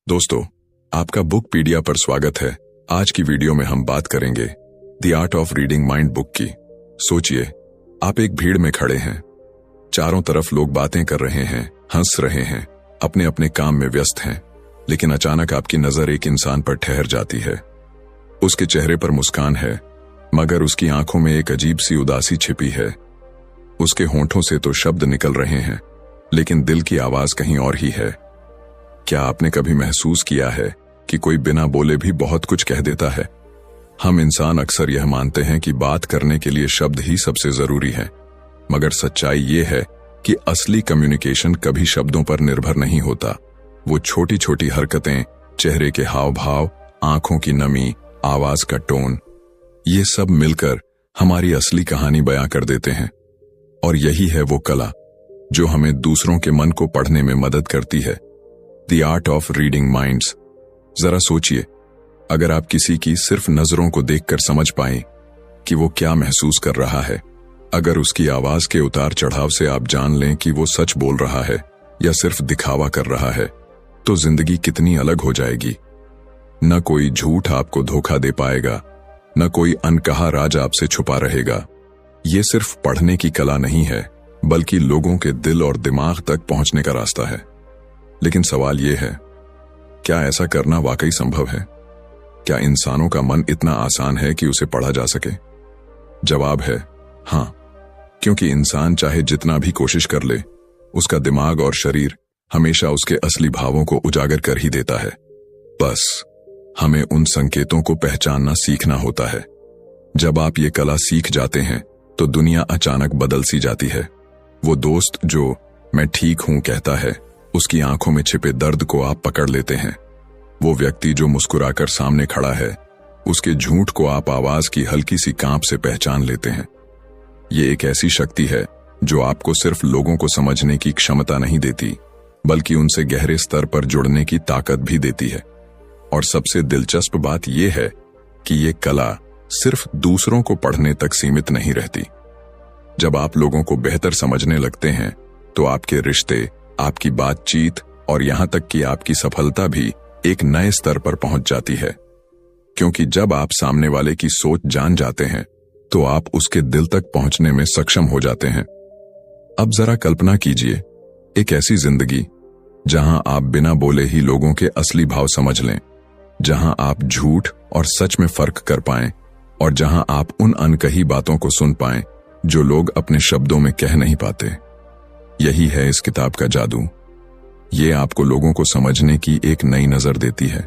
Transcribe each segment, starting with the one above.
दोस्तों, आपका बुकपीडिया पर स्वागत है। आज की वीडियो में हम बात करेंगे the art of reading mind book की। सोचिए, आप एक भीड़ में खड़े हैं। चारों तरफ लोग बातें कर रहे हैं, हंस रहे हैं, अपने अपने काम में व्यस्त हैं। लेकिन अचानक आपकी नजर एक इंसान पर ठहर जाती है। उसके चेहरे पर मुस्कान है, मगर उसकी आंखों में एक अजीब सी उदासी छिपी है। उसके होंठों से तो शब्द निकल रहे हैं, लेकिन दिल की आवाज कहीं और ही है। क्या आपने कभी महसूस किया है कि कोई बिना बोले भी बहुत कुछ कह देता है? हम इंसान अक्सर यह मानते हैं कि बात करने के लिए शब्द ही सबसे जरूरी है, मगर सच्चाई ये है कि असली कम्युनिकेशन कभी शब्दों पर निर्भर नहीं होता। वो छोटी छोटी हरकतें, चेहरे के हाव भाव, आंखों की नमी, आवाज का टोन, ये सब मिलकर हमारी असली कहानी बयां कर देते हैं। और यही है वो कला जो हमें दूसरों के मन को पढ़ने में मदद करती है। The art of reading minds. जरा सोचिए, अगर आप किसी की सिर्फ नजरों को देखकर समझ पाएं कि वो क्या महसूस कर रहा है, अगर उसकी आवाज के उतार चढ़ाव से आप जान लें कि वो सच बोल रहा है या सिर्फ दिखावा कर रहा है, तो जिंदगी कितनी अलग हो जाएगी। न कोई झूठ आपको धोखा दे पाएगा, न कोई अनकहा राज आपसे छुपा रहेगा। ये सिर्फ पढ़ने की कला नहीं है, बल्कि लोगों के दिल और दिमाग तक पहुंचने का रास्ता है। लेकिन सवाल यह है, क्या ऐसा करना वाकई संभव है? क्या इंसानों का मन इतना आसान है कि उसे पढ़ा जा सके? जवाब है हां, क्योंकि इंसान चाहे जितना भी कोशिश कर ले, उसका दिमाग और शरीर हमेशा उसके असली भावों को उजागर कर ही देता है। बस हमें उन संकेतों को पहचानना सीखना होता है। जब आप ये कला सीख जाते हैं तो दुनिया अचानक बदल सी जाती है। वो दोस्त जो मैं ठीक हूं कहता है, उसकी आंखों में छिपे दर्द को आप पकड़ लेते हैं। वो व्यक्ति जो मुस्कुराकर सामने खड़ा है, उसके झूठ को आप आवाज की हल्की सी कांप से पहचान लेते हैं। ये एक ऐसी शक्ति है जो आपको सिर्फ लोगों को समझने की क्षमता नहीं देती, बल्कि उनसे गहरे स्तर पर जुड़ने की ताकत भी देती है। और सबसे दिलचस्प बात यह है कि ये कला सिर्फ दूसरों को पढ़ने तक सीमित नहीं रहती। जब आप लोगों को बेहतर समझने लगते हैं, तो आपके रिश्ते, आपकी बातचीत और यहां तक कि आपकी सफलता भी एक नए स्तर पर पहुंच जाती है। क्योंकि जब आप सामने वाले की सोच जान जाते हैं, तो आप उसके दिल तक पहुंचने में सक्षम हो जाते हैं। अब जरा कल्पना कीजिए, एक ऐसी जिंदगी जहां आप बिना बोले ही लोगों के असली भाव समझ लें, जहां आप झूठ और सच में फर्क कर पाएं, और जहां आप उन अनकही बातों को सुन पाएं जो लोग अपने शब्दों में कह नहीं पाते। यही है इस किताब का जादू। ये आपको लोगों को समझने की एक नई नजर देती है।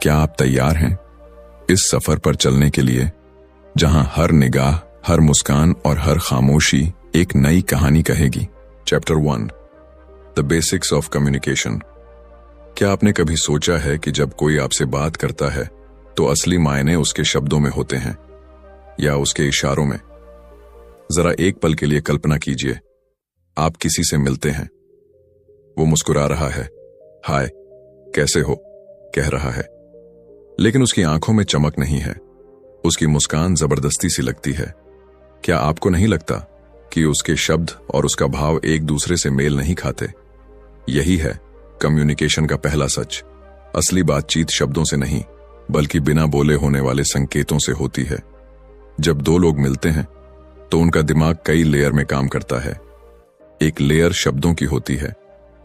क्या आप तैयार हैं इस सफर पर चलने के लिए, जहां हर निगाह, हर मुस्कान और हर खामोशी एक नई कहानी कहेगी? Chapter 1, the basics of communication. क्या आपने कभी सोचा है कि जब कोई आपसे बात करता है तो असली मायने उसके शब्दों में होते हैं या उसके इशारों में? जरा एक पल के लिए कल्पना कीजिए, आप किसी से मिलते हैं, वो मुस्कुरा रहा है, हाय कैसे हो कह रहा है, लेकिन उसकी आंखों में चमक नहीं है। उसकी मुस्कान जबरदस्ती सी लगती है। क्या आपको नहीं लगता कि उसके शब्द और उसका भाव एक दूसरे से मेल नहीं खाते? यही है कम्युनिकेशन का पहला सच। असली बातचीत शब्दों से नहीं, बल्कि बिना बोले होने वाले संकेतों से होती है। जब दो लोग मिलते हैं तो उनका दिमाग कई लेयर में काम करता है। एक लेयर शब्दों की होती है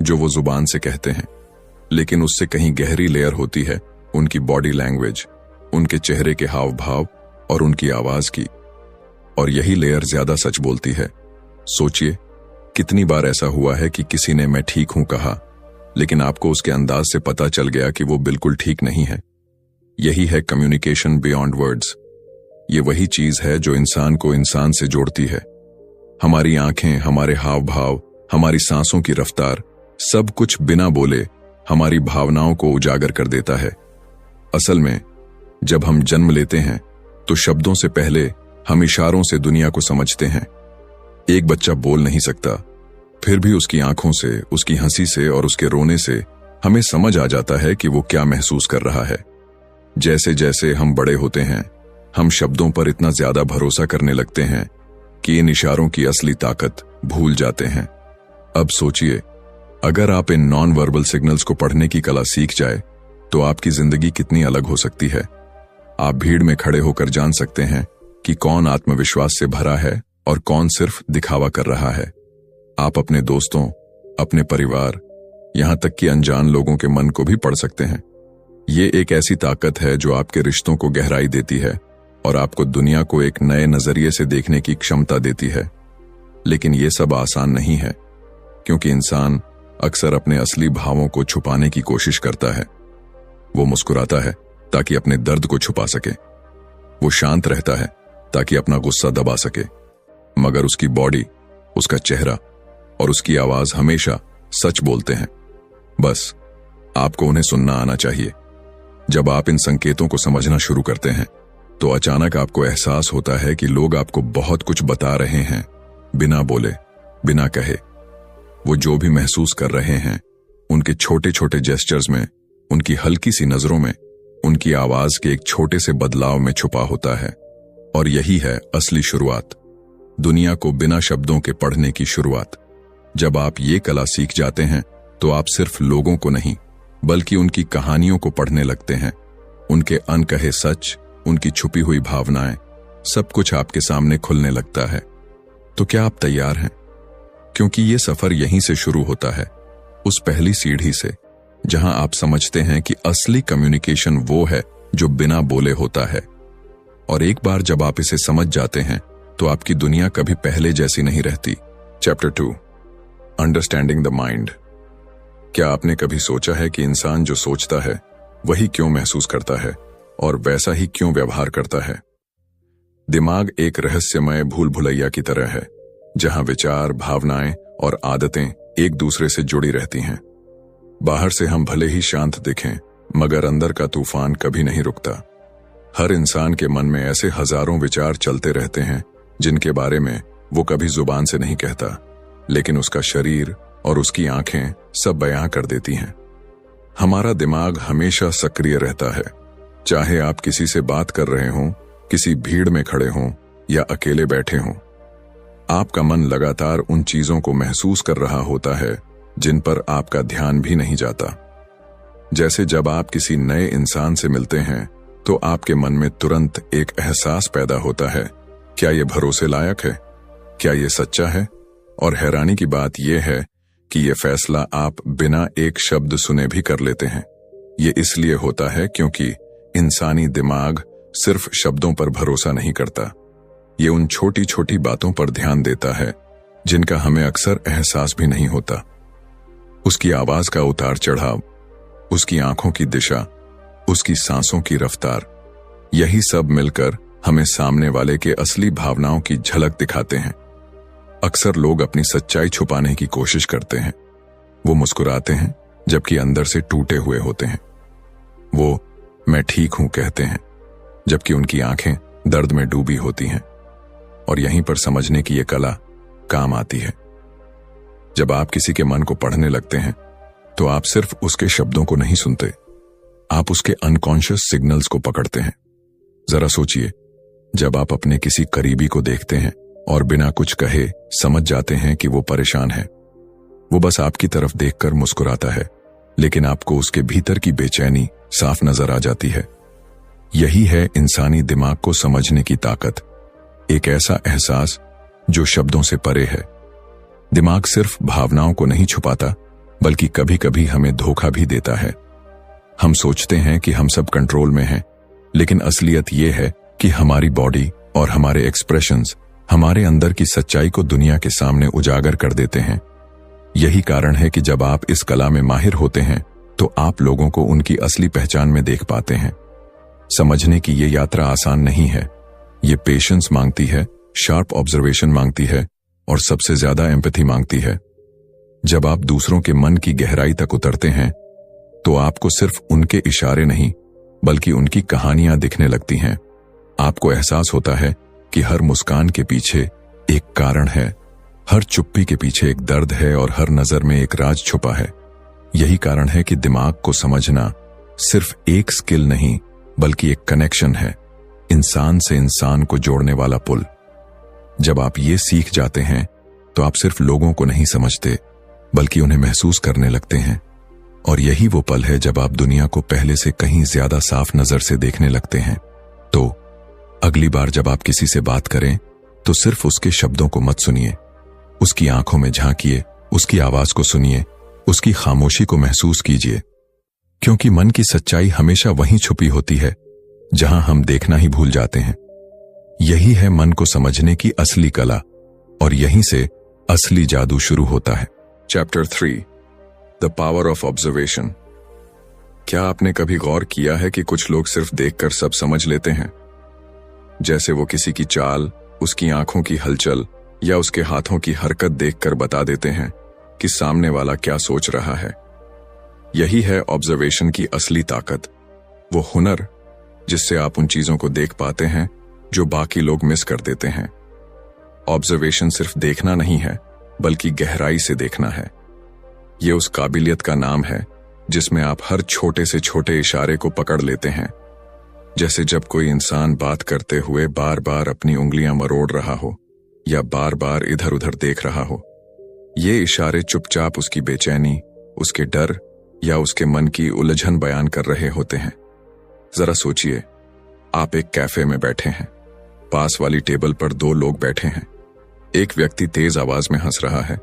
जो वो जुबान से कहते हैं, लेकिन उससे कहीं गहरी लेयर होती है उनकी बॉडी लैंग्वेज, उनके चेहरे के हाव भाव और उनकी आवाज की। और यही लेयर ज्यादा सच बोलती है। सोचिए, कितनी बार ऐसा हुआ है कि किसी ने मैं ठीक हूं कहा, लेकिन आपको उसके अंदाज से पता चल गया कि वो बिल्कुल ठीक नहीं है। यही है कम्युनिकेशन बियॉन्ड वर्ड्स। ये वही चीज है जो इंसान को इंसान से जोड़ती है। हमारी आंखें, हमारे हाव भाव, हमारी सांसों की रफ्तार, सब कुछ बिना बोले हमारी भावनाओं को उजागर कर देता है। असल में जब हम जन्म लेते हैं तो शब्दों से पहले हम इशारों से दुनिया को समझते हैं। एक बच्चा बोल नहीं सकता, फिर भी उसकी आंखों से, उसकी हंसी से और उसके रोने से हमें समझ आ जाता है कि वो क्या महसूस कर रहा है। जैसे जैसे हम बड़े होते हैं, हम शब्दों पर इतना ज्यादा भरोसा करने लगते हैं कि इन इशारों की असली ताकत भूल जाते हैं। अब सोचिए, अगर आप इन नॉन वर्बल सिग्नल्स को पढ़ने की कला सीख जाए तो आपकी जिंदगी कितनी अलग हो सकती है। आप भीड़ में खड़े होकर जान सकते हैं कि कौन आत्मविश्वास से भरा है और कौन सिर्फ दिखावा कर रहा है। आप अपने दोस्तों, अपने परिवार, यहां तक कि अनजान लोगों के मन को भी पढ़ सकते हैं। ये एक ऐसी ताकत है जो आपके रिश्तों को गहराई देती है और आपको दुनिया को एक नए नजरिए से देखने की क्षमता देती है। लेकिन ये सब आसान नहीं है, क्योंकि इंसान अक्सर अपने असली भावों को छुपाने की कोशिश करता है। वो मुस्कुराता है ताकि अपने दर्द को छुपा सके। वो शांत रहता है ताकि अपना गुस्सा दबा सके। मगर उसकी बॉडी, उसका चेहरा और उसकी आवाज हमेशा सच बोलते हैं। बस आपको उन्हें सुनना आना चाहिए। जब आप इन संकेतों को समझना शुरू करते हैं तो अचानक आपको एहसास होता है कि लोग आपको बहुत कुछ बता रहे हैं, बिना बोले, बिना कहे। वो जो भी महसूस कर रहे हैं, उनके छोटे छोटे जेस्चर्स में, उनकी हल्की सी नजरों में, उनकी आवाज के एक छोटे से बदलाव में छुपा होता है। और यही है असली शुरुआत, दुनिया को बिना शब्दों के पढ़ने की शुरुआत। जब आप ये कला सीख जाते हैं तो आप सिर्फ लोगों को नहीं, बल्कि उनकी कहानियों को पढ़ने लगते हैं। उनके अनकहे सच, उनकी छुपी हुई भावनाएं, सब कुछ आपके सामने खुलने लगता है। तो क्या आप तैयार हैं? क्योंकि ये सफर यहीं से शुरू होता है, उस पहली सीढ़ी से, जहां आप समझते हैं कि असली कम्युनिकेशन वो है जो बिना बोले होता है। और एक बार जब आप इसे समझ जाते हैं तो आपकी दुनिया कभी पहले जैसी नहीं रहती। Chapter 2, understanding the mind. क्या आपने कभी सोचा है कि इंसान जो सोचता है वही क्यों महसूस करता है और वैसा ही क्यों व्यवहार करता है? दिमाग एक रहस्यमय भूल भुलैया की तरह है, जहां विचार, भावनाएं और आदतें एक दूसरे से जुड़ी रहती हैं। बाहर से हम भले ही शांत दिखें, मगर अंदर का तूफान कभी नहीं रुकता। हर इंसान के मन में ऐसे हजारों विचार चलते रहते हैं जिनके बारे में वो कभी जुबान से नहीं कहता, लेकिन उसका शरीर और उसकी आंखें सब बयां कर देती हैं। हमारा दिमाग हमेशा सक्रिय रहता है, चाहे आप किसी से बात कर रहे हों, किसी भीड़ में खड़े हों या अकेले बैठे हों। आपका मन लगातार उन चीजों को महसूस कर रहा होता है जिन पर आपका ध्यान भी नहीं जाता। जैसे जब आप किसी नए इंसान से मिलते हैं तो आपके मन में तुरंत एक एहसास पैदा होता है, क्या ये भरोसे लायक है, क्या ये सच्चा है? और हैरानी की बात यह है कि ये फैसला आप बिना एक शब्द सुने भी कर लेते हैं। ये इसलिए होता है क्योंकि इंसानी दिमाग सिर्फ शब्दों पर भरोसा नहीं करता, ये उन छोटी छोटी बातों पर ध्यान देता है जिनका हमें अक्सर एहसास भी नहीं होता। उसकी आवाज का उतार चढ़ाव, उसकी आंखों की दिशा, उसकी सांसों की रफ्तार, यही सब मिलकर हमें सामने वाले के असली भावनाओं की झलक दिखाते हैं। अक्सर लोग अपनी सच्चाई छुपाने की कोशिश करते हैं। वो मुस्कुराते हैं जबकि अंदर से टूटे हुए होते हैं। वो मैं ठीक हूं कहते हैं जबकि उनकी आंखें दर्द में डूबी होती हैं। और यहीं पर समझने की ये कला काम आती है। जब आप किसी के मन को पढ़ने लगते हैं तो आप सिर्फ उसके शब्दों को नहीं सुनते, आप उसके अनकॉन्शियस सिग्नल्स को पकड़ते हैं। जरा सोचिए, जब आप अपने किसी करीबी को देखते हैं और बिना कुछ कहे समझ जाते हैं कि वो परेशान है। वो बस आपकी तरफ देखकर मुस्कुराता है, लेकिन आपको उसके भीतर की बेचैनी साफ नजर आ जाती है। यही है इंसानी दिमाग को समझने की ताकत, एक ऐसा एहसास जो शब्दों से परे है। दिमाग सिर्फ भावनाओं को नहीं छुपाता, बल्कि कभी कभी हमें धोखा भी देता है। हम सोचते हैं कि हम सब कंट्रोल में हैं, लेकिन असलियत यह है कि हमारी बॉडी और हमारे एक्सप्रेशंस हमारे अंदर की सच्चाई को दुनिया के सामने उजागर कर देते हैं। यही कारण है कि जब आप इस कला में माहिर होते हैं तो आप लोगों को उनकी असली पहचान में देख पाते हैं। समझने की ये यात्रा आसान नहीं है, ये पेशेंस मांगती है, शार्प ऑब्जर्वेशन मांगती है और सबसे ज्यादा एम्पैथी मांगती है। जब आप दूसरों के मन की गहराई तक उतरते हैं तो आपको सिर्फ उनके इशारे नहीं, बल्कि उनकी कहानियां दिखने लगती हैं। आपको एहसास होता है कि हर मुस्कान के पीछे एक कारण है, हर चुप्पी के पीछे एक दर्द है और हर नजर में एक राज छुपा है। यही कारण है कि दिमाग को समझना सिर्फ एक स्किल नहीं, बल्कि एक कनेक्शन है, इंसान से इंसान को जोड़ने वाला पुल। जब आप ये सीख जाते हैं तो आप सिर्फ लोगों को नहीं समझते, बल्कि उन्हें महसूस करने लगते हैं। और यही वो पल है जब आप दुनिया को पहले से कहीं ज्यादा साफ नजर से देखने लगते हैं। तो अगली बार जब आप किसी से बात करें तो सिर्फ उसके शब्दों को मत सुनिए, उसकी आंखों में झांकिए, उसकी आवाज को सुनिए, उसकी खामोशी को महसूस कीजिए। क्योंकि मन की सच्चाई हमेशा वहीं छुपी होती है जहां हम देखना ही भूल जाते हैं। यही है मन को समझने की असली कला, और यहीं से असली जादू शुरू होता है। Chapter 3, the power of observation. क्या आपने कभी गौर किया है कि कुछ लोग सिर्फ देखकर सब समझ लेते हैं? जैसे वो किसी की चाल, उसकी आंखों की हलचल या उसके हाथों की हरकत देखकर बता देते हैं कि सामने वाला क्या सोच रहा है। यही है ऑब्जर्वेशन की असली ताकत, वो हुनर जिससे आप उन चीजों को देख पाते हैं जो बाकी लोग मिस कर देते हैं। ऑब्जर्वेशन सिर्फ देखना नहीं है, बल्कि गहराई से देखना है। ये उस काबिलियत का नाम है जिसमें आप हर छोटे से छोटे इशारे को पकड़ लेते हैं। जैसे जब कोई इंसान बात करते हुए बार बार अपनी उंगलियां मरोड़ रहा हो या बार बार इधर उधर देख रहा हो। ये इशारे चुपचाप उसकी बेचैनी, उसके डर या उसके मन की उलझन बयान कर रहे होते हैं। जरा सोचिए, आप एक कैफे में बैठे हैं। पास वाली टेबल पर 2 लोग बैठे हैं। एक व्यक्ति तेज आवाज में हंस रहा है,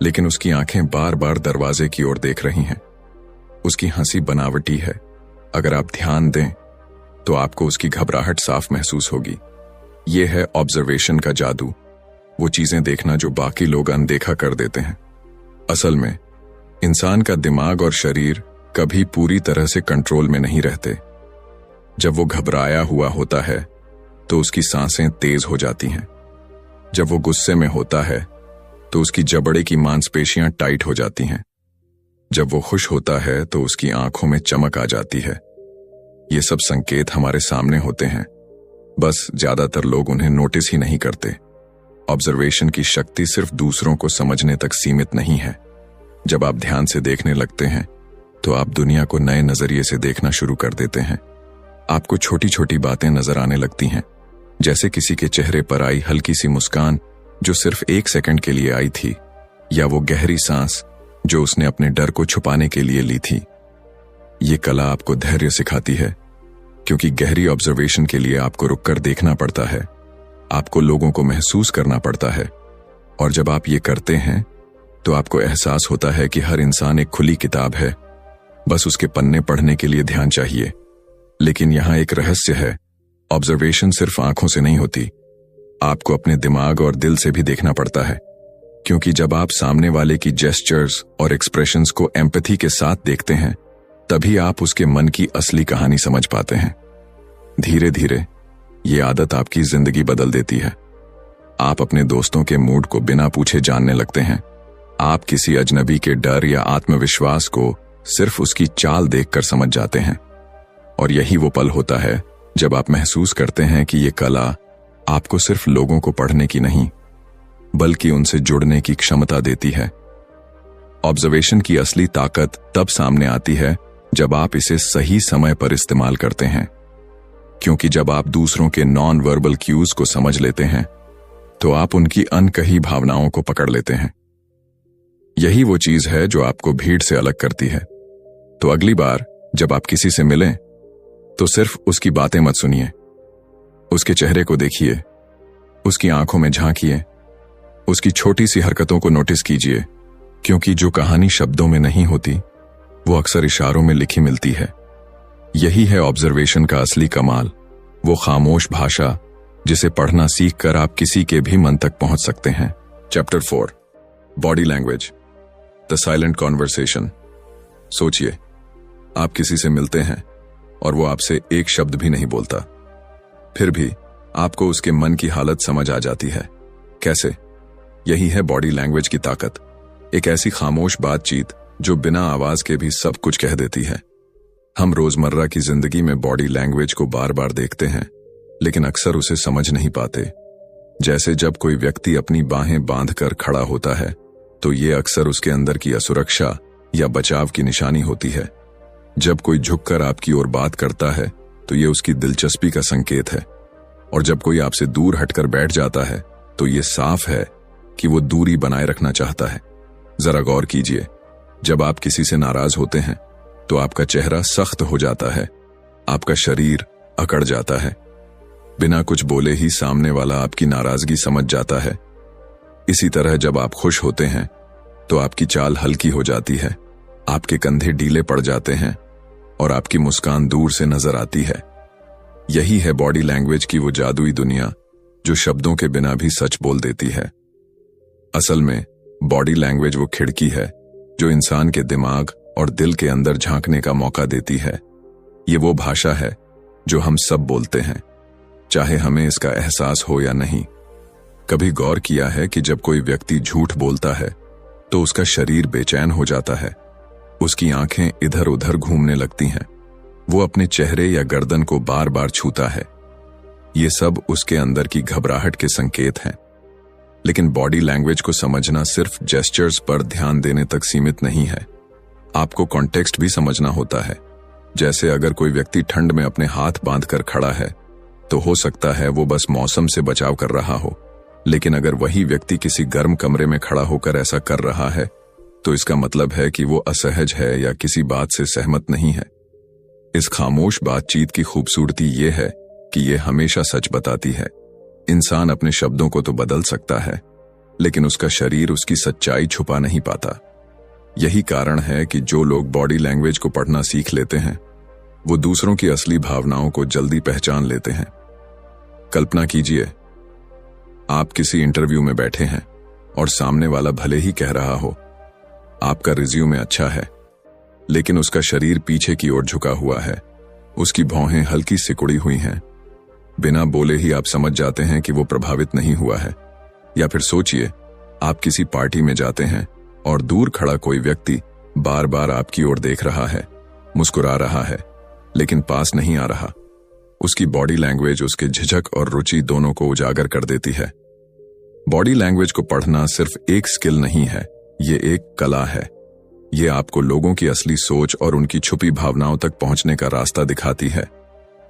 लेकिन उसकी आंखें बार बार दरवाजे की ओर देख रही हैं। उसकी हंसी बनावटी है। अगर आप ध्यान दें तो आपको उसकी घबराहट साफ महसूस होगी। यह है ऑब्जर्वेशन का जादू, वो चीजें देखना जो बाकी लोग अनदेखा कर देते हैं। असल में इंसान का दिमाग और शरीर कभी पूरी तरह से कंट्रोल में नहीं रहते। जब वो घबराया हुआ होता है तो उसकी सांसें तेज हो जाती हैं। जब वो गुस्से में होता है तो उसकी जबड़े की मांसपेशियां टाइट हो जाती हैं। जब वो खुश होता है तो उसकी आंखों में चमक आ जाती है। ये सब संकेत हमारे सामने होते हैं, बस ज्यादातर लोग उन्हें नोटिस ही नहीं करते। ऑब्जर्वेशन की शक्ति सिर्फ दूसरों को समझने तक सीमित नहीं है। जब आप ध्यान से देखने लगते हैं तो आप दुनिया को नए नजरिए से देखना शुरू कर देते हैं। आपको छोटी छोटी बातें नजर आने लगती हैं, जैसे किसी के चेहरे पर आई हल्की सी मुस्कान जो सिर्फ 1 सेकंड के लिए आई थी, या वो गहरी सांस जो उसने अपने डर को छुपाने के लिए ली थी। ये कला आपको धैर्य सिखाती है, क्योंकि गहरी ऑब्जर्वेशन के लिए आपको रुककर देखना पड़ता है। आपको लोगों को महसूस करना पड़ता है, और जब आप ये करते हैं तो आपको एहसास होता है कि हर इंसान एक खुली किताब है, बस उसके पन्ने पढ़ने के लिए ध्यान चाहिए। लेकिन यहां एक रहस्य है, ऑब्जर्वेशन सिर्फ आंखों से नहीं होती, आपको अपने दिमाग और दिल से भी देखना पड़ता है। क्योंकि जब आप सामने वाले की जेस्चर्स और एक्सप्रेशंस को एम्पैथी के साथ देखते हैं, तभी आप उसके मन की असली कहानी समझ पाते हैं। धीरे धीरे ये आदत आपकी जिंदगी बदल देती है। आप अपने दोस्तों के मूड को बिना पूछे जानने लगते हैं। आप किसी अजनबी के डर या आत्मविश्वास को सिर्फ उसकी चाल देखकर समझ जाते हैं। और यही वो पल होता है जब आप महसूस करते हैं कि ये कला आपको सिर्फ लोगों को पढ़ने की नहीं, बल्कि उनसे जुड़ने की क्षमता देती है। ऑब्जर्वेशन की असली ताकत तब सामने आती है जब आप इसे सही समय पर इस्तेमाल करते हैं। क्योंकि जब आप दूसरों के नॉन वर्बल क्यूज को समझ लेते हैं तो आप उनकी अनकही भावनाओं को पकड़ लेते हैं। यही वो चीज है जो आपको भीड़ से अलग करती है। तो अगली बार जब आप किसी से मिलें तो सिर्फ उसकी बातें मत सुनिए, उसके चेहरे को देखिए, उसकी आंखों में झांकिए, उसकी छोटी सी हरकतों को नोटिस कीजिए। क्योंकि जो कहानी शब्दों में नहीं होती वो अक्सर इशारों में लिखी मिलती है। यही है ऑब्जर्वेशन का असली कमाल, वो खामोश भाषा जिसे पढ़ना सीखकर आप किसी के भी मन तक पहुंच सकते हैं। Chapter 4, body language, the silent conversation. सोचिए, आप किसी से मिलते हैं और वो आपसे एक शब्द भी नहीं बोलता, फिर भी आपको उसके मन की हालत समझ आ जाती है। कैसे? यही है बॉडी लैंग्वेज की ताकत, एक ऐसी खामोश बातचीत जो बिना आवाज के भी सब कुछ कह देती है। हम रोजमर्रा की जिंदगी में बॉडी लैंग्वेज को बार बार देखते हैं, लेकिन अक्सर उसे समझ नहीं पाते। जैसे जब कोई व्यक्ति अपनी बाहें बांधकर खड़ा होता है तो ये अक्सर उसके अंदर की असुरक्षा या बचाव की निशानी होती है। जब कोई झुककर आपकी ओर बात करता है तो ये उसकी दिलचस्पी का संकेत है, और जब कोई आपसे दूर हटकर बैठ जाता है तो ये साफ है कि वो दूरी बनाए रखना चाहता है। जरा गौर कीजिए, जब आप किसी से नाराज होते हैं तो आपका चेहरा सख्त हो जाता है, आपका शरीर अकड़ जाता है। बिना कुछ बोले ही सामने वाला आपकी नाराजगी समझ जाता है। इसी तरह जब आप खुश होते हैं तो आपकी चाल हल्की हो जाती है, आपके कंधे ढीले पड़ जाते हैं और आपकी मुस्कान दूर से नजर आती है। यही है बॉडी लैंग्वेज की वो जादुई दुनिया जो शब्दों के बिना भी सच बोल देती है। असल में बॉडी लैंग्वेज वो खिड़की है जो इंसान के दिमाग और दिल के अंदर झांकने का मौका देती है। ये वो भाषा है जो हम सब बोलते हैं, चाहे हमें इसका एहसास हो या नहीं। कभी गौर किया है कि जब कोई व्यक्ति झूठ बोलता है तो उसका शरीर बेचैन हो जाता है, उसकी आंखें इधर उधर घूमने लगती हैं, वो अपने चेहरे या गर्दन को बार बार छूता है। ये सब उसके अंदर की घबराहट के संकेत हैं। लेकिन बॉडी लैंग्वेज को समझना सिर्फ जेस्चर्स पर ध्यान देने तक सीमित नहीं है, आपको कॉन्टेक्स्ट भी समझना होता है। जैसे अगर कोई व्यक्ति ठंड में अपने हाथ बांधकर खड़ा है तो हो सकता है वो बस मौसम से बचाव कर रहा हो, लेकिन अगर वही व्यक्ति किसी गर्म कमरे में खड़ा होकर ऐसा कर रहा है तो इसका मतलब है कि वो असहज है या किसी बात से सहमत नहीं है। इस खामोश बातचीत की खूबसूरती ये है कि ये हमेशा सच बताती है। इंसान अपने शब्दों को तो बदल सकता है, लेकिन उसका शरीर उसकी सच्चाई छुपा नहीं पाता। यही कारण है कि जो लोग बॉडी लैंग्वेज को पढ़ना सीख लेते हैं वो दूसरों की असली भावनाओं को जल्दी पहचान लेते हैं। कल्पना कीजिए, आप किसी इंटरव्यू में बैठे हैं और सामने वाला भले ही कह रहा हो आपका रिज्यूमे अच्छा है, लेकिन उसका शरीर पीछे की ओर झुका हुआ है, उसकी भौहें हल्की सिकुड़ी हुई हैं। बिना बोले ही आप समझ जाते हैं कि वो प्रभावित नहीं हुआ है। या फिर सोचिए, आप किसी पार्टी में जाते हैं और दूर खड़ा कोई व्यक्ति बार बार आपकी ओर देख रहा है, मुस्कुरा रहा है, लेकिन पास नहीं आ रहा। उसकी बॉडी लैंग्वेज उसके झिझक और रुचि दोनों को उजागर कर देती है। बॉडी लैंग्वेज को पढ़ना सिर्फ एक स्किल नहीं है, ये एक कला है। ये आपको लोगों की असली सोच और उनकी छुपी भावनाओं तक पहुंचने का रास्ता दिखाती है।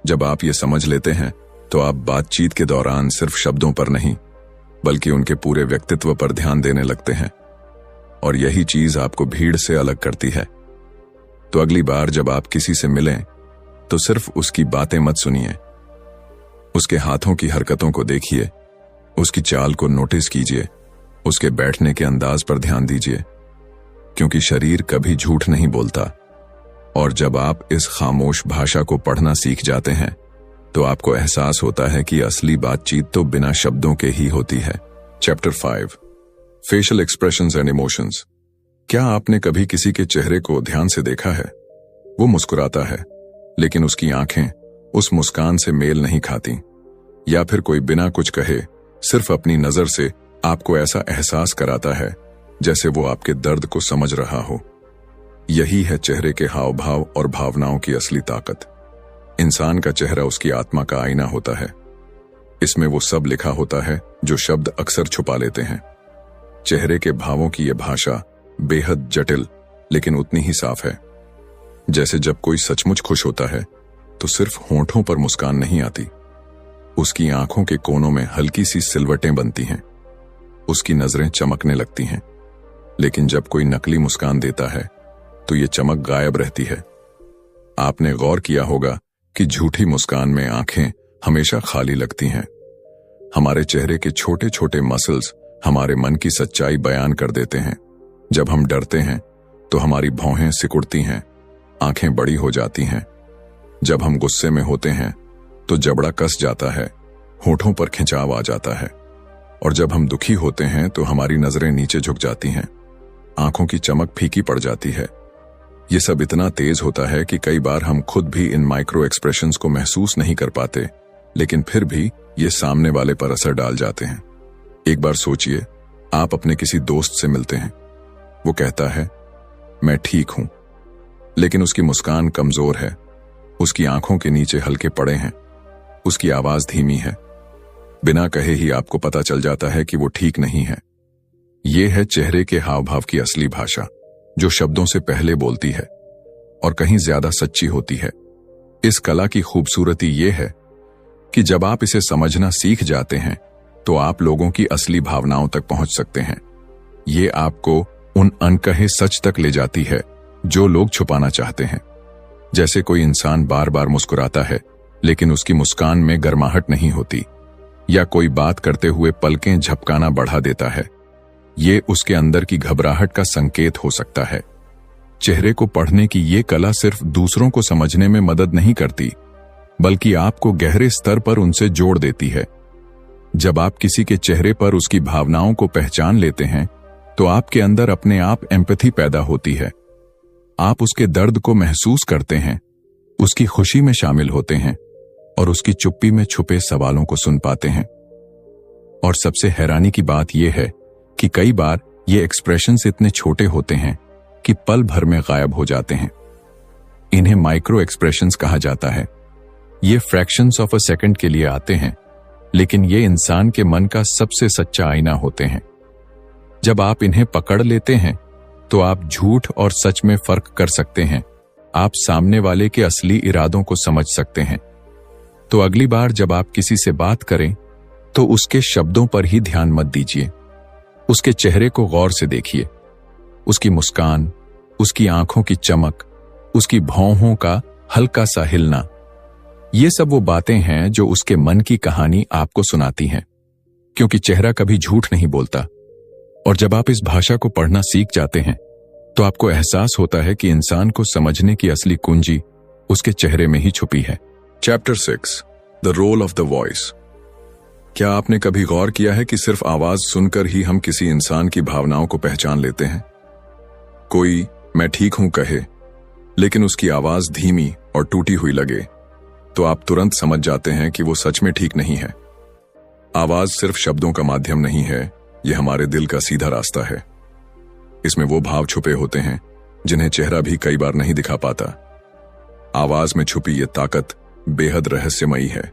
जब आप ये समझ लेते हैं तो आप बातचीत के दौरान सिर्फ शब्दों पर नहीं बल्कि उनके पूरे व्यक्तित्व पर ध्यान देने लगते हैं, और यही चीज आपको भीड़ से अलग करती है। तो अगली बार जब आप किसी से मिलें तो सिर्फ उसकी बातें मत सुनिए, उसके हाथों की हरकतों को देखिए, उसकी चाल को नोटिस कीजिए, उसके बैठने के अंदाज पर ध्यान दीजिए, क्योंकि शरीर कभी झूठ नहीं बोलता। और जब आप इस खामोश भाषा को पढ़ना सीख जाते हैं तो आपको एहसास होता है कि असली बातचीत तो बिना शब्दों के ही होती है। Chapter 5, facial expressions and emotions. क्या आपने कभी किसी के चेहरे को ध्यान से देखा है? वो मुस्कुराता है लेकिन उसकी आंखें उस मुस्कान से मेल नहीं खाती, या फिर कोई बिना कुछ कहे सिर्फ अपनी नजर से आपको ऐसा एहसास कराता है जैसे वो आपके दर्द को समझ रहा हो। यही है चेहरे के हाव भाव और भावनाओं की असली ताकत। इंसान का चेहरा उसकी आत्मा का आईना होता है। इसमें वो सब लिखा होता है जो शब्द अक्सर छुपा लेते हैं। चेहरे के भावों की यह भाषा बेहद जटिल लेकिन उतनी ही साफ है। जैसे जब कोई सचमुच खुश होता है तो सिर्फ होंठों पर मुस्कान नहीं आती, उसकी आंखों के कोनों में हल्की सी सिलवटें बनती हैं, उसकी नजरें चमकने लगती हैं। लेकिन जब कोई नकली मुस्कान देता है तो ये चमक गायब रहती है। आपने गौर किया होगा कि झूठी मुस्कान में आंखें हमेशा खाली लगती हैं। हमारे चेहरे के छोटे छोटे मसल्स हमारे मन की सच्चाई बयान कर देते हैं। जब हम डरते हैं तो हमारी भौहें सिकुड़ती हैं, आंखें बड़ी हो जाती हैं। जब हम गुस्से में होते हैं तो जबड़ा कस जाता है, होठों पर खिंचाव आ जाता है, और जब हम दुखी होते हैं तो हमारी नजरें नीचे झुक जाती हैं, आंखों की चमक फीकी पड़ जाती है। ये सब इतना तेज होता है कि कई बार हम खुद भी इन माइक्रो एक्सप्रेशंस को महसूस नहीं कर पाते, लेकिन फिर भी ये सामने वाले पर असर डाल जाते हैं। एक बार सोचिए, आप अपने किसी दोस्त से मिलते हैं, वो कहता है मैं ठीक हूं, लेकिन उसकी मुस्कान कमजोर है, उसकी आंखों के नीचे हल्के पड़े हैं, उसकी आवाज धीमी है। बिना कहे ही आपको पता चल जाता है कि वो ठीक नहीं है। ये है चेहरे के हाव भाव की असली भाषा, जो शब्दों से पहले बोलती है और कहीं ज्यादा सच्ची होती है। इस कला की खूबसूरती ये है कि जब आप इसे समझना सीख जाते हैं तो आप लोगों की असली भावनाओं तक पहुंच सकते हैं। ये आपको उन अनकहे सच तक ले जाती है जो लोग छुपाना चाहते हैं। जैसे कोई इंसान बार बार मुस्कुराता है लेकिन उसकी मुस्कान में गर्माहट नहीं होती, या कोई बात करते हुए पलकें झपकाना बढ़ा देता है। ये उसके अंदर की घबराहट का संकेत हो सकता है। चेहरे को पढ़ने की ये कला सिर्फ दूसरों को समझने में मदद नहीं करती, बल्कि आपको गहरे स्तर पर उनसे जोड़ देती है। जब आप किसी के चेहरे पर उसकी भावनाओं को पहचान लेते हैं तो आपके अंदर अपने आप एम्पैथी पैदा होती है। आप उसके दर्द को महसूस करते हैं, उसकी खुशी में शामिल होते हैं और उसकी चुप्पी में छुपे सवालों को सुन पाते हैं। और सबसे हैरानी की बात यह है कि कई बार ये एक्सप्रेशंस इतने छोटे होते हैं कि पल भर में गायब हो जाते हैं। इन्हें माइक्रो एक्सप्रेशंस कहा जाता है। ये फ्रैक्शंस ऑफ अ सेकंड के लिए आते हैं, लेकिन ये इंसान के मन का सबसे सच्चा आईना होते हैं। जब आप इन्हें पकड़ लेते हैं तो आप झूठ और सच में फर्क कर सकते हैं। आप सामने वाले के असली इरादों को समझ सकते हैं। तो अगली बार जब आप किसी से बात करें तो उसके शब्दों पर ही ध्यान मत दीजिए। उसके चेहरे को गौर से देखिए। उसकी मुस्कान, उसकी आंखों की चमक, उसकी भौहों का हल्का सा हिलना, ये सब वो बातें हैं जो उसके मन की कहानी आपको सुनाती हैं। क्योंकि चेहरा कभी झूठ नहीं बोलता। और जब आप इस भाषा को पढ़ना सीख जाते हैं तो आपको एहसास होता है कि इंसान को समझने की असली कुंजी उसके चेहरे में ही छुपी है। Chapter 6, the role of the voice. क्या आपने कभी गौर किया है कि सिर्फ आवाज सुनकर ही हम किसी इंसान की भावनाओं को पहचान लेते हैं? कोई मैं ठीक हूं कहे, लेकिन उसकी आवाज धीमी और टूटी हुई लगे तो आप तुरंत समझ जाते हैं कि वो सच में ठीक नहीं है। आवाज सिर्फ शब्दों का माध्यम नहीं है, यह हमारे दिल का सीधा रास्ता है। इसमें वो भाव छुपे होते हैं जिन्हें चेहरा भी कई बार नहीं दिखा पाता। आवाज में छुपी ये ताकत बेहद रहस्यमयी है।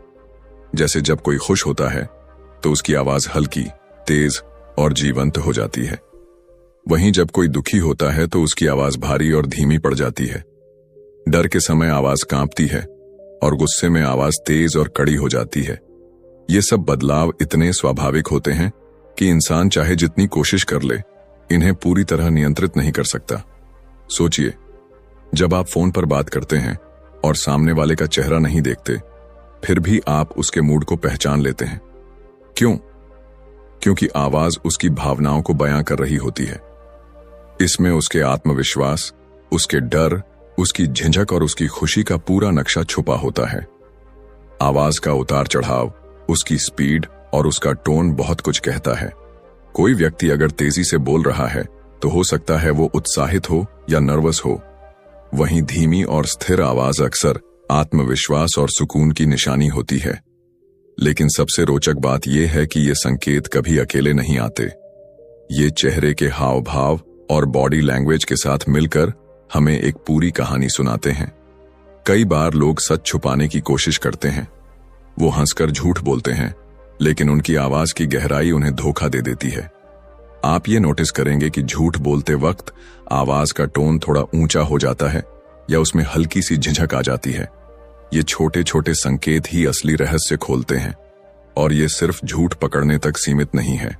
जैसे जब कोई खुश होता है तो उसकी आवाज हल्की, तेज और जीवंत हो जाती है। वहीं जब कोई दुखी होता है तो उसकी आवाज भारी और धीमी पड़ जाती है। डर के समय आवाज कांपती है और गुस्से में आवाज तेज और कड़ी हो जाती है। ये सब बदलाव इतने स्वाभाविक होते हैं कि इंसान चाहे जितनी कोशिश कर ले, इन्हें पूरी तरह नियंत्रित नहीं कर सकता। सोचिए, जब आप फोन पर बात करते हैं और सामने वाले का चेहरा नहीं देखते, फिर भी आप उसके मूड को पहचान लेते हैं। क्यों? क्योंकि आवाज उसकी भावनाओं को बयां कर रही होती है। इसमें उसके आत्मविश्वास, उसके डर, उसकी झिझक और उसकी खुशी का पूरा नक्शा छुपा होता है। आवाज का उतार चढ़ाव, उसकी स्पीड और उसका टोन बहुत कुछ कहता है। कोई व्यक्ति अगर तेजी से बोल रहा है तो हो सकता है वो उत्साहित हो या नर्वस हो। वहीं धीमी और स्थिर आवाज अक्सर आत्मविश्वास और सुकून की निशानी होती है। लेकिन सबसे रोचक बात यह है कि ये संकेत कभी अकेले नहीं आते। ये चेहरे के हाव भाव और बॉडी लैंग्वेज के साथ मिलकर हमें एक पूरी कहानी सुनाते हैं। कई बार लोग सच छुपाने की कोशिश करते हैं। वो हंसकर झूठ बोलते हैं, लेकिन उनकी आवाज की गहराई उन्हें धोखा दे देती है। आप ये नोटिस करेंगे कि झूठ बोलते वक्त आवाज का टोन थोड़ा ऊंचा हो जाता है या उसमें हल्की सी झिझक आ जाती है। ये छोटे छोटे संकेत ही असली रहस्य खोलते हैं और ये सिर्फ झूठ पकड़ने तक सीमित नहीं है।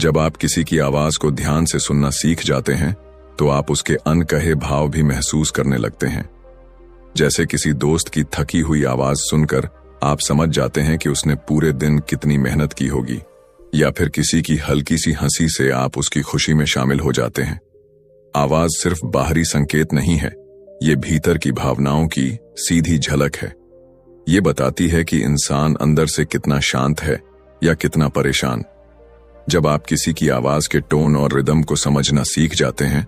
जब आप किसी की आवाज को ध्यान से सुनना सीख जाते हैं तो आप उसके अनकहे भाव भी महसूस करने लगते हैं। जैसे किसी दोस्त की थकी हुई आवाज सुनकर आप समझ जाते हैं कि उसने पूरे दिन कितनी मेहनत की होगी, या फिर किसी की हल्की सी हंसी से आप उसकी खुशी में शामिल हो जाते हैं। आवाज सिर्फ बाहरी संकेत नहीं है, ये भीतर की भावनाओं की सीधी झलक है। ये बताती है कि इंसान अंदर से कितना शांत है या कितना परेशान। जब आप किसी की आवाज के टोन और रिदम को समझना सीख जाते हैं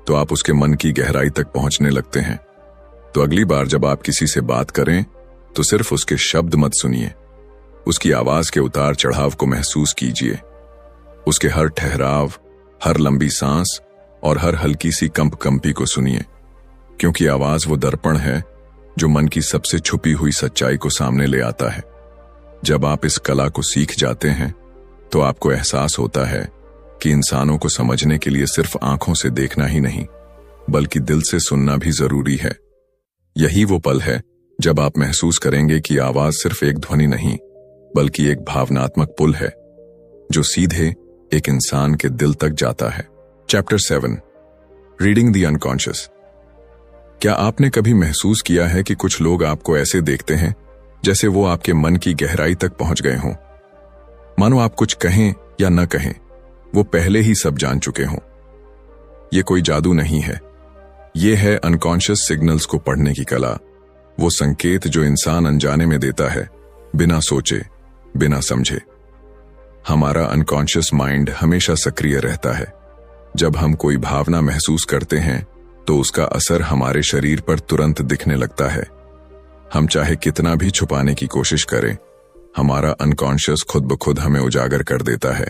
तो आप उसके मन की गहराई तक पहुंचने लगते हैं। तो अगली बार जब आप किसी से बात करें तो सिर्फ उसके शब्द मत सुनिए, उसकी आवाज के उतार चढ़ाव को महसूस कीजिए। उसके हर ठहराव, हर लंबी सांस और हर हल्की सी कंपी को सुनिए, क्योंकि आवाज वो दर्पण है जो मन की सबसे छुपी हुई सच्चाई को सामने ले आता है। जब आप इस कला को सीख जाते हैं तो आपको एहसास होता है कि इंसानों को समझने के लिए सिर्फ आंखों से देखना ही नहीं, बल्कि दिल से सुनना भी जरूरी है। यही वो पल है जब आप महसूस करेंगे कि आवाज सिर्फ एक ध्वनि नहीं, बल्कि एक भावनात्मक पुल है जो सीधे एक इंसान के दिल तक जाता है। Chapter 7 reading the unconscious. क्या आपने कभी महसूस किया है कि कुछ लोग आपको ऐसे देखते हैं जैसे वो आपके मन की गहराई तक पहुंच गए हों? मानो आप कुछ कहें या न कहें, वो पहले ही सब जान चुके हों। ये कोई जादू नहीं है, ये है अनकॉन्शियस सिग्नल्स को पढ़ने की कला। वो संकेत जो इंसान अनजाने में देता है, बिना सोचे, बिना समझे। हमारा अनकॉन्शियस माइंड हमेशा सक्रिय रहता है। जब हम कोई भावना महसूस करते हैं तो उसका असर हमारे शरीर पर तुरंत दिखने लगता है। हम चाहे कितना भी छुपाने की कोशिश करें, हमारा अनकॉन्शियस खुद ब खुद हमें उजागर कर देता है।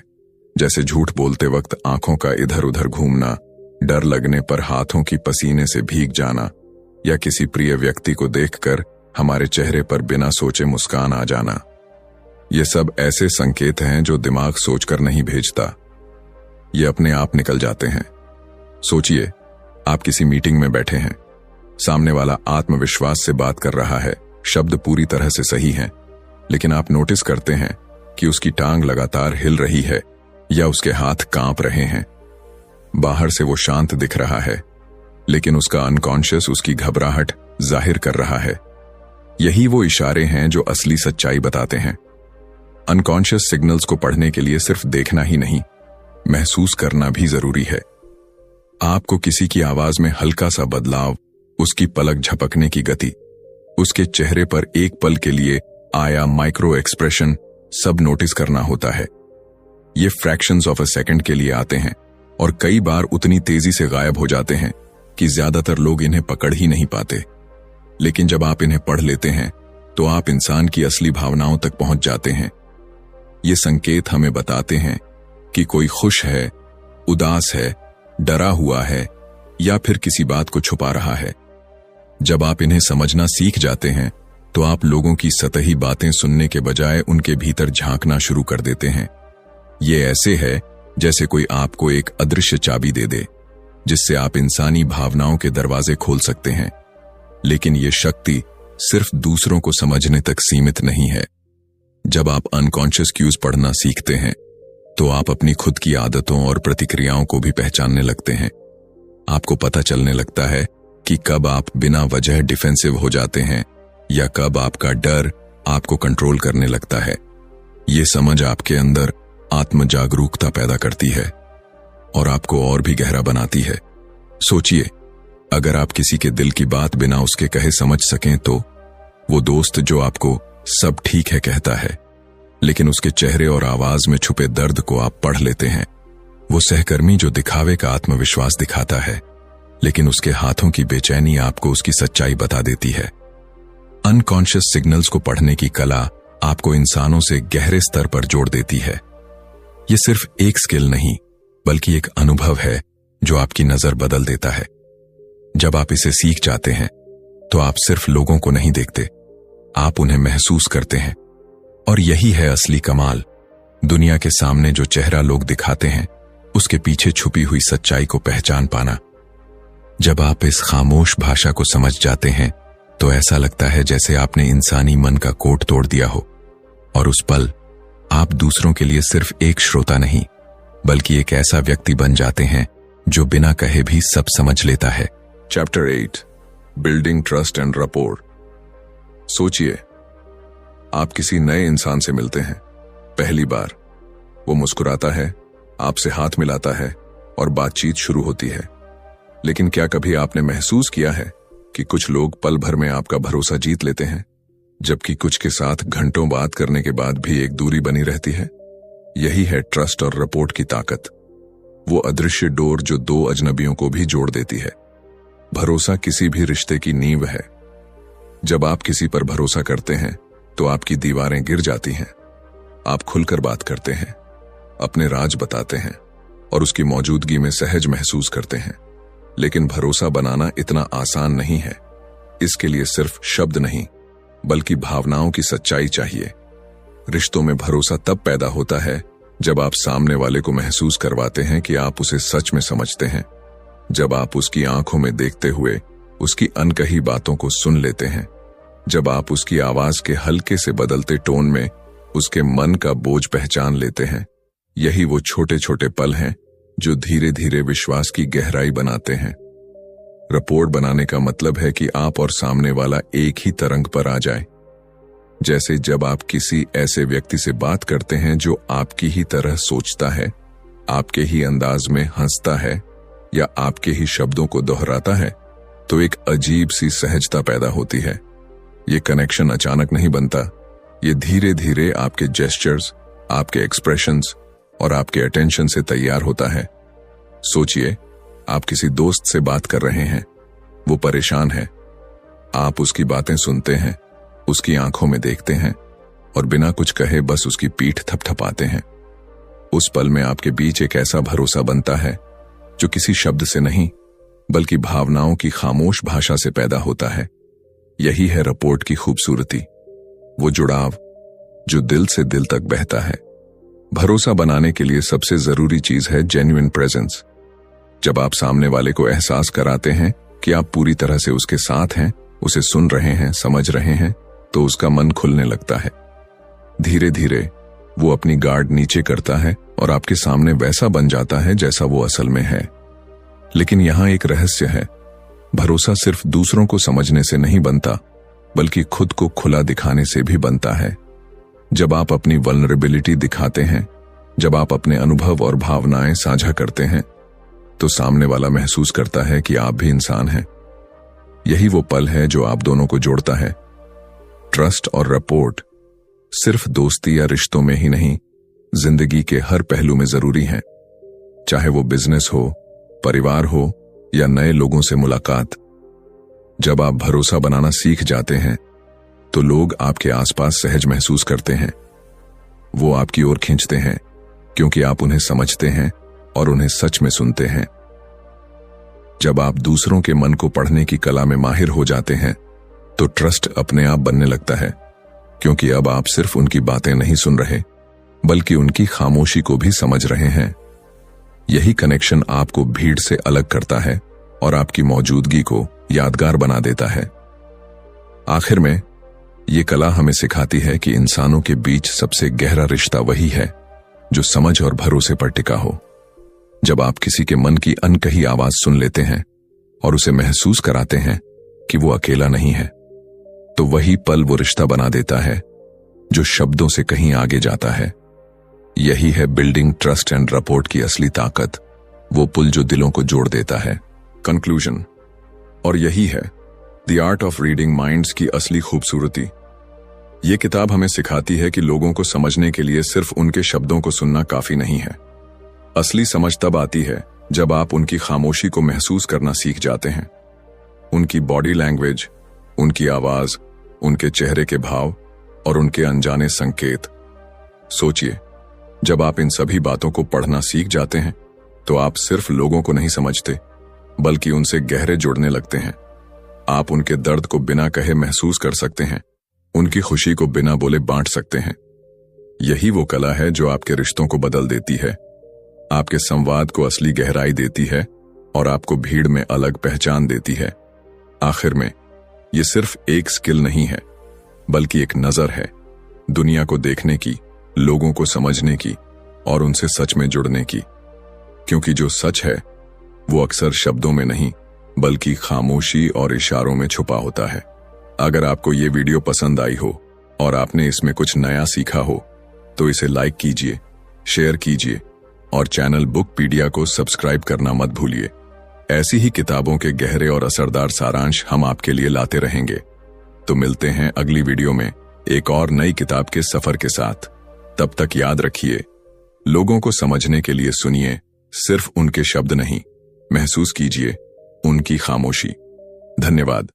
जैसे झूठ बोलते वक्त आंखों का इधर उधर घूमना, डर लगने पर हाथों की पसीने से भीग जाना, या किसी प्रिय व्यक्ति को देखकर हमारे चेहरे पर बिना सोचे मुस्कान आ जाना। ये सब ऐसे संकेत हैं जो दिमाग सोचकर नहीं भेजता, ये अपने आप निकल जाते हैं। सोचिए, आप किसी मीटिंग में बैठे हैं, सामने वाला आत्मविश्वास से बात कर रहा है, शब्द पूरी तरह से सही हैं, लेकिन आप नोटिस करते हैं कि उसकी टांग लगातार हिल रही है या उसके हाथ कांप रहे हैं। बाहर से वो शांत दिख रहा है, लेकिन उसका अनकॉन्शियस उसकी घबराहट जाहिर कर रहा है। यही वो इशारे हैं जो असली सच्चाई बताते हैं। अनकॉन्शियस सिग्नल्स को पढ़ने के लिए सिर्फ देखना ही नहीं, महसूस करना भी जरूरी है। आपको किसी की आवाज में हल्का सा बदलाव, उसकी पलक झपकने की गति, उसके चेहरे पर एक पल के लिए आया माइक्रो एक्सप्रेशन, सब नोटिस करना होता है। ये फ्रैक्शंस ऑफ अ सेकंड के लिए आते हैं और कई बार उतनी तेजी से गायब हो जाते हैं कि ज्यादातर लोग इन्हें पकड़ ही नहीं पाते। लेकिन जब आप इन्हें पढ़ लेते हैं तो आप इंसान की असली भावनाओं तक पहुंच जाते हैं। ये संकेत हमें बताते हैं कि कोई खुश है, उदास है, डरा हुआ है या फिर किसी बात को छुपा रहा है। जब आप इन्हें समझना सीख जाते हैं तो आप लोगों की सतही बातें सुनने के बजाय उनके भीतर झांकना शुरू कर देते हैं। ये ऐसे है जैसे कोई आपको एक अदृश्य चाबी दे दे, जिससे आप इंसानी भावनाओं के दरवाजे खोल सकते हैं। लेकिन ये शक्ति सिर्फ दूसरों को समझने तक सीमित नहीं है। जब आप अनकॉन्शियस क्यूज पढ़ना सीखते हैं तो आप अपनी खुद की आदतों और प्रतिक्रियाओं को भी पहचानने लगते हैं। आपको पता चलने लगता है कि कब आप बिना वजह डिफेंसिव हो जाते हैं या कब आपका डर आपको कंट्रोल करने लगता है। ये समझ आपके अंदर आत्म जागरूकता पैदा करती है और आपको और भी गहरा बनाती है। सोचिए, अगर आप किसी के दिल की बात बिना उसके कहे समझ सकें तो वो दोस्त जो आपको सब ठीक है कहता है, लेकिन उसके चेहरे और आवाज में छुपे दर्द को आप पढ़ लेते हैं। वो सहकर्मी जो दिखावे का आत्मविश्वास दिखाता है, लेकिन उसके हाथों की बेचैनी आपको उसकी सच्चाई बता देती है। अनकॉन्शियस सिग्नल्स को पढ़ने की कला आपको इंसानों से गहरे स्तर पर जोड़ देती है। ये सिर्फ एक स्किल नहीं, बल्कि एक अनुभव है जो आपकी नजर बदल देता है। जब आप इसे सीख जाते हैं तो आप सिर्फ लोगों को नहीं देखते, आप उन्हें महसूस करते हैं। और यही है असली कमाल। दुनिया के सामने जो चेहरा लोग दिखाते हैं, उसके पीछे छुपी हुई सच्चाई को पहचान पाना। जब आप इस खामोश भाषा को समझ जाते हैं तो ऐसा लगता है जैसे आपने इंसानी मन का कोड तोड़ दिया हो, और उस पल आप दूसरों के लिए सिर्फ एक श्रोता नहीं, बल्कि एक ऐसा व्यक्ति बन जाते हैं जो बिना कहे भी सब समझ लेता है। Chapter 8 building trust and rapport. सोचिए, आप किसी नए इंसान से मिलते हैं पहली बार। वो मुस्कुराता है, आपसे हाथ मिलाता है और बातचीत शुरू होती है। लेकिन क्या कभी आपने महसूस किया है कि कुछ लोग पल भर में आपका भरोसा जीत लेते हैं, जबकि कुछ के साथ घंटों बात करने के बाद भी एक दूरी बनी रहती है? यही है ट्रस्ट और रपोर्ट की ताकत, वो अदृश्य डोर जो दो अजनबियों को भी जोड़ देती है। भरोसा किसी भी रिश्ते की नींव है। जब आप किसी पर भरोसा करते हैं तो आपकी दीवारें गिर जाती हैं। आप खुलकर बात करते हैं, अपने राज बताते हैं और उसकी मौजूदगी में सहज महसूस करते हैं। लेकिन भरोसा बनाना इतना आसान नहीं है। इसके लिए सिर्फ शब्द नहीं, बल्कि भावनाओं की सच्चाई चाहिए। रिश्तों में भरोसा तब पैदा होता है जब आप सामने वाले को महसूस करवाते हैं कि आप उसे सच में समझते हैं, जब आप उसकी आंखों में देखते हुए उसकी अनकही बातों को सुन लेते हैं, जब आप उसकी आवाज के हल्के से बदलते टोन में उसके मन का बोझ पहचान लेते हैं। यही वो छोटे छोटे पल हैं जो धीरे धीरे विश्वास की गहराई बनाते हैं। रिपोर्ट बनाने का मतलब है कि आप और सामने वाला एक ही तरंग पर आ जाए। जैसे जब आप किसी ऐसे व्यक्ति से बात करते हैं जो आपकी ही तरह सोचता है, आपके ही अंदाज में हंसता है या आपके ही शब्दों को दोहराता है, तो एक अजीब सी सहजता पैदा होती है। ये कनेक्शन अचानक नहीं बनता, ये धीरे धीरे आपके जेस्चर्स, आपके एक्सप्रेशंस और आपके अटेंशन से तैयार होता है। सोचिए, आप किसी दोस्त से बात कर रहे हैं, वो परेशान है, आप उसकी बातें सुनते हैं, उसकी आंखों में देखते हैं और बिना कुछ कहे बस उसकी पीठ थपथपाते हैं। उस पल में आपके बीच एक ऐसा भरोसा बनता है जो किसी शब्द से नहीं बल्कि भावनाओं की खामोश भाषा से पैदा होता है। यही है रिपोर्ट की खूबसूरती, वो जुड़ाव जो दिल से दिल तक बहता है। भरोसा बनाने के लिए सबसे जरूरी चीज है जेन्युइन प्रेजेंस। जब आप सामने वाले को एहसास कराते हैं कि आप पूरी तरह से उसके साथ हैं, उसे सुन रहे हैं, समझ रहे हैं, तो उसका मन खुलने लगता है। धीरे धीरे वो अपनी गार्ड नीचे करता है और आपके सामने वैसा बन जाता है जैसा वो असल में है। लेकिन यहां एक रहस्य है, भरोसा सिर्फ दूसरों को समझने से नहीं बनता, बल्कि खुद को खुला दिखाने से भी बनता है। जब आप अपनी वल्नरेबिलिटी दिखाते हैं, जब आप अपने अनुभव और भावनाएं साझा करते हैं, तो सामने वाला महसूस करता है कि आप भी इंसान हैं। यही वो पल है जो आप दोनों को जोड़ता है। ट्रस्ट और रिपोर्ट सिर्फ दोस्ती या रिश्तों में ही नहीं, जिंदगी के हर पहलू में जरूरी हैं। चाहे वो बिजनेस हो, परिवार हो या नए लोगों से मुलाकात। जब आप भरोसा बनाना सीख जाते हैं, तो लोग आपके आसपास सहज महसूस करते हैं। वो आपकी ओर खींचते हैं क्योंकि आप उन्हें समझते हैं और उन्हें सच में सुनते हैं। जब आप दूसरों के मन को पढ़ने की कला में माहिर हो जाते हैं, तो ट्रस्ट अपने आप बनने लगता है, क्योंकि अब आप सिर्फ उनकी बातें नहीं सुन रहे, बल्कि उनकी खामोशी को भी समझ रहे हैं। यही कनेक्शन आपको भीड़ से अलग करता है और आपकी मौजूदगी को यादगार बना देता है। आखिर में ये कला हमें सिखाती है कि इंसानों के बीच सबसे गहरा रिश्ता वही है जो समझ और भरोसे पर टिका हो। जब आप किसी के मन की अनकही आवाज सुन लेते हैं और उसे महसूस कराते हैं कि वो अकेला नहीं है, तो वही पल वो रिश्ता बना देता है जो शब्दों से कहीं आगे जाता है। यही है बिल्डिंग ट्रस्ट एंड रिपोर्ट की असली ताकत, वो पुल जो दिलों को जोड़ देता है। कंक्लूजन, और यही है the art of reading minds की असली खूबसूरती। ये किताब हमें सिखाती है कि लोगों को समझने के लिए सिर्फ उनके शब्दों को सुनना काफी नहीं है। असली समझ तब आती है जब आप उनकी खामोशी को महसूस करना सीख जाते हैं। उनकी बॉडी लैंग्वेज, उनकी आवाज, उनके चेहरे के भाव और उनके अनजाने संकेत। सोचिए, जब आप इन सभी बातों को पढ़ना सीख जाते हैं, तो आप सिर्फ लोगों को नहीं समझते, बल्कि उनसे गहरे जुड़ने लगते हैं। आप उनके दर्द को बिना कहे महसूस कर सकते हैं, उनकी खुशी को बिना बोले बांट सकते हैं। यही वो कला है जो आपके रिश्तों को बदल देती है, आपके संवाद को असली गहराई देती है और आपको भीड़ में अलग पहचान देती है। आखिर में ये सिर्फ एक स्किल नहीं है, बल्कि एक नजर है, दुनिया को देखने की, लोगों को समझने की और उनसे सच में जुड़ने की। क्योंकि जो सच है वो अक्सर शब्दों में नहीं, बल्कि खामोशी और इशारों में छुपा होता है। अगर आपको ये वीडियो पसंद आई हो और आपने इसमें कुछ नया सीखा हो, तो इसे लाइक कीजिए, शेयर कीजिए और चैनल बुकपीडिया को सब्सक्राइब करना मत भूलिए। ऐसी ही किताबों के गहरे और असरदार सारांश हम आपके लिए लाते रहेंगे। तो मिलते हैं अगली वीडियो में एक और नई किताब के सफर के साथ। तब तक याद रखिए, लोगों को समझने के लिए सुनिए, सिर्फ उनके शब्द नहीं, महसूस कीजिए उनकी खामोशी। धन्यवाद।